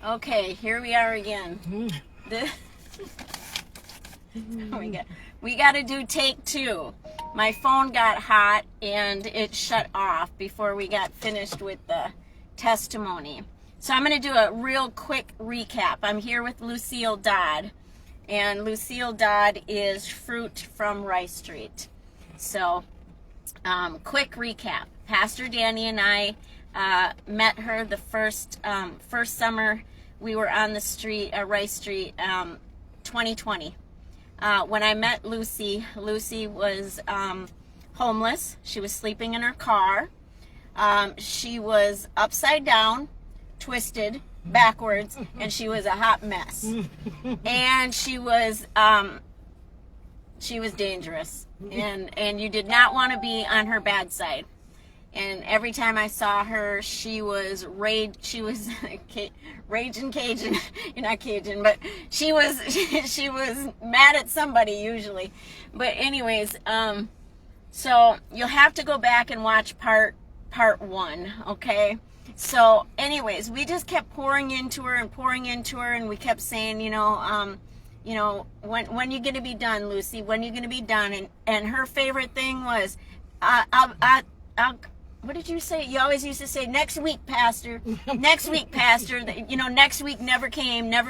Okay, here we are again. We got to do take two. My phone got hot and it shut off before we got finished with the testimony. So I'm going to do a real quick recap. I'm here with Lucille Dodd, and Lucille Dodd is Fruit from Rice Street. So, quick recap. Pastor Danny and I met her the first summer we were on the street, Rice Street, 2020. When I met Lucy, Lucy was homeless. She was sleeping in her car. She was upside down, twisted, backwards, and she was a hot mess. And she was dangerous, and you did not want to be on her bad side. And every time I saw her, she was raging Cajun. You're not Cajun, but she was mad at somebody usually. But anyways, so you'll have to go back and watch part one, okay? So anyways, we just kept pouring into her, and we kept saying, when you gonna be done, Lucy? When you gonna be done? And her favorite thing was, I'll what did you say? You always used to say, next week, Pastor. Next week, Pastor. Next week never came. We'd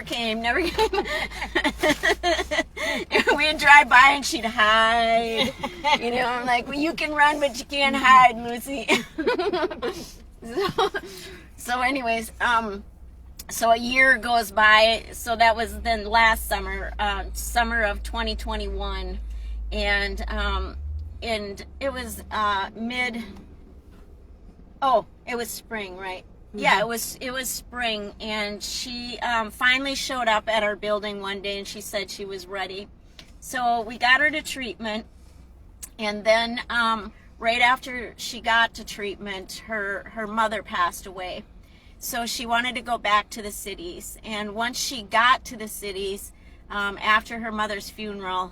drive by and she'd hide. I'm like, well, you can run, but you can't hide, Lucy. So anyways, so a year goes by. So that was then last summer, summer of 2021. And it was it was spring, right? Yeah, it was spring, and she finally showed up at our building one day, and she said she was ready. So we got her to treatment, and then right after she got to treatment, her mother passed away. So she wanted to go back to the cities, and once she got to the cities, after her mother's funeral,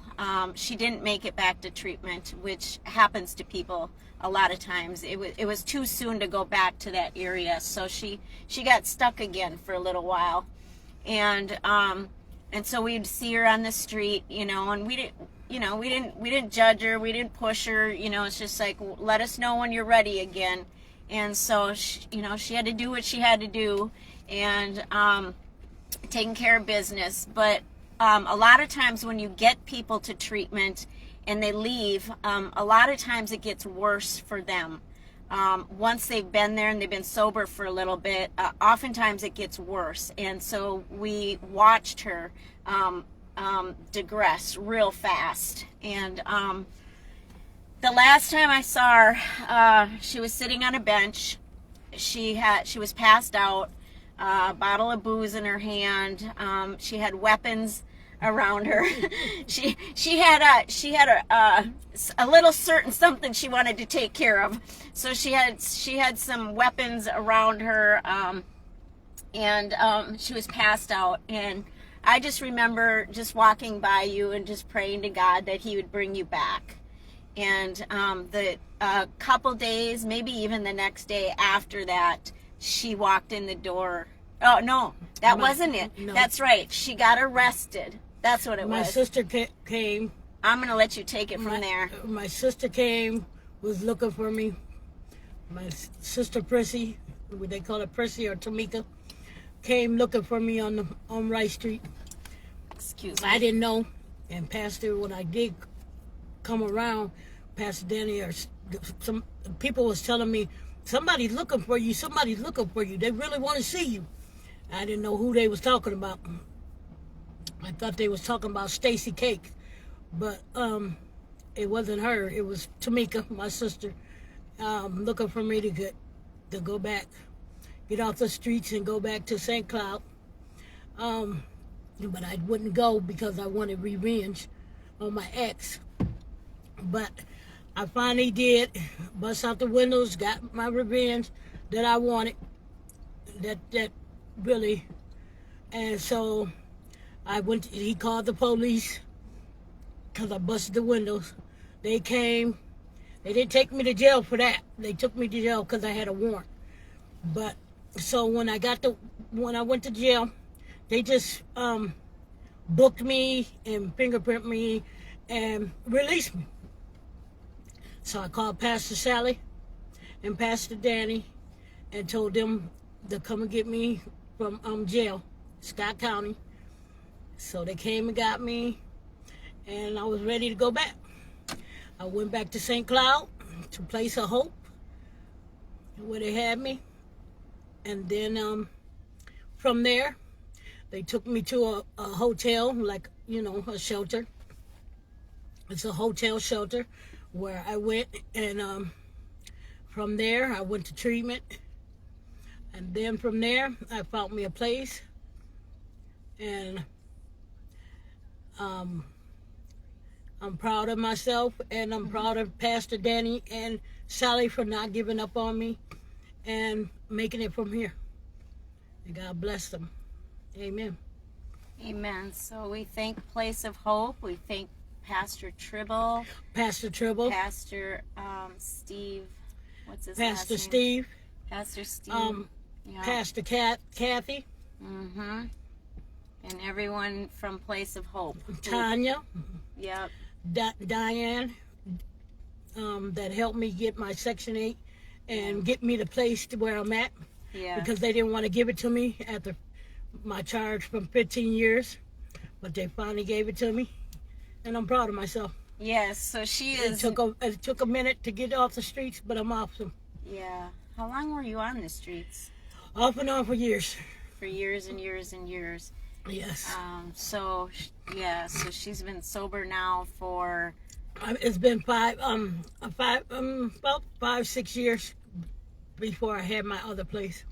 she didn't make it back to treatment, which happens to people a lot of times. It was too soon to go back to that area, so she got stuck again for a little while, and so we'd see her on the street, and we didn't judge her, we didn't push her, it's just like, let us know when you're ready again. And so she had to do what she had to do, and taking care of business. But a lot of times when you get people to treatment and they leave, a lot of times it gets worse for them. Once they've been there and they've been sober for a little bit, oftentimes it gets worse. And so we watched her digress real fast. And the last time I saw her, she was sitting on a bench. She was passed out, a bottle of booze in her hand. She had weapons around her. she had a little certain something she wanted to take care of. So she had some weapons around her, and she was passed out. And I just remember just walking by you and just praying to God that He would bring you back. And the couple days, maybe even the next day after that, she walked in the door. Oh no, that wasn't it. No. That's right. She got arrested. That's what it was. My sister came. I'm going to let you take it from there. My sister came, was looking for me. My sister Prissy, they call her Prissy or Tamika, came looking for me on Rice Street. Excuse me. I didn't know. And Pastor, when I did come around, Pastor Danny or some people was telling me, somebody's looking for you. Somebody's looking for you. They really want to see you. I didn't know who they was talking about. I thought they was talking about Stacy Cake, but it wasn't her. It was Tamika, my sister, looking for me to go back, get off the streets and go back to St. Cloud. But I wouldn't go because I wanted revenge on my ex. But I finally did. Bust out the windows, got my revenge that I wanted. That really, and so. He called the police because I busted the windows. They came. They didn't take me to jail for that. They took me to jail because I had a warrant. But so when I got the when I went to jail, they just booked me and fingerprint me and released me. So I called Pastor Sally and Pastor Danny and told them to come and get me from jail, Scott County. So they came and got me, and I was ready to go back. I went back to St. Cloud, to Place of Hope, where they had me. And then from there, they took me to a hotel, like, you know, a shelter. It's a hotel shelter where I went, and from there, I went to treatment. And then from there, I found me a place. And I'm proud of myself, and I'm proud of Pastor Danny and Sally for not giving up on me and making it from here. And God bless them. Amen. Amen. So we thank Place of Hope. We thank Pastor Tribble. Pastor Tribble. Pastor Steve. What's his Pastor last name? Steve. Pastor Steve. Yeah. Pastor Kathy. Mm-hmm. And everyone from Place of Hope. Tanya. Yep. Diane. That helped me get my Section 8 and get me the place to where I'm at. Yeah. Because they didn't want to give it to me after my charge from 15 years. But they finally gave it to me. And I'm proud of myself. Yes, so she is... It took a minute to get off the streets, but I'm off them. Yeah. How long were you on the streets? Off and on for years. For years and years and years. Yes. So she's been sober now for... It's been about 5-6 years before I had my other place.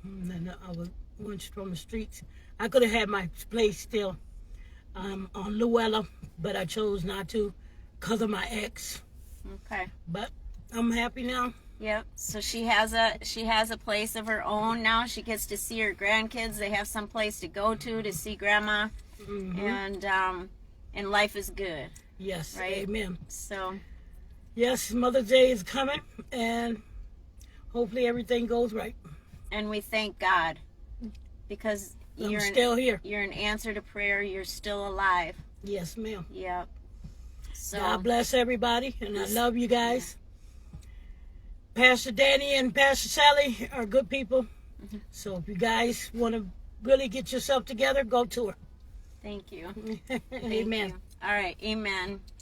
And then I went from the streets. I could have had my place still on Luella, but I chose not to because of my ex. Okay. But I'm happy now. Yep. So she has a place of her own now. She gets to see her grandkids. They have some place to go to see grandma, and life is good. Yes. Right? Amen. So. Yes, Mother's Day is coming, and hopefully everything goes right. And we thank God because I'm still here. You're an answer to prayer. You're still alive. Yes, ma'am. Yep. So. God bless everybody, and I love you guys. Pastor Danny and Pastor Sally are good people. So if you guys want to really get yourself together, go to her. Thank you. Amen. Thank you. All right. Amen.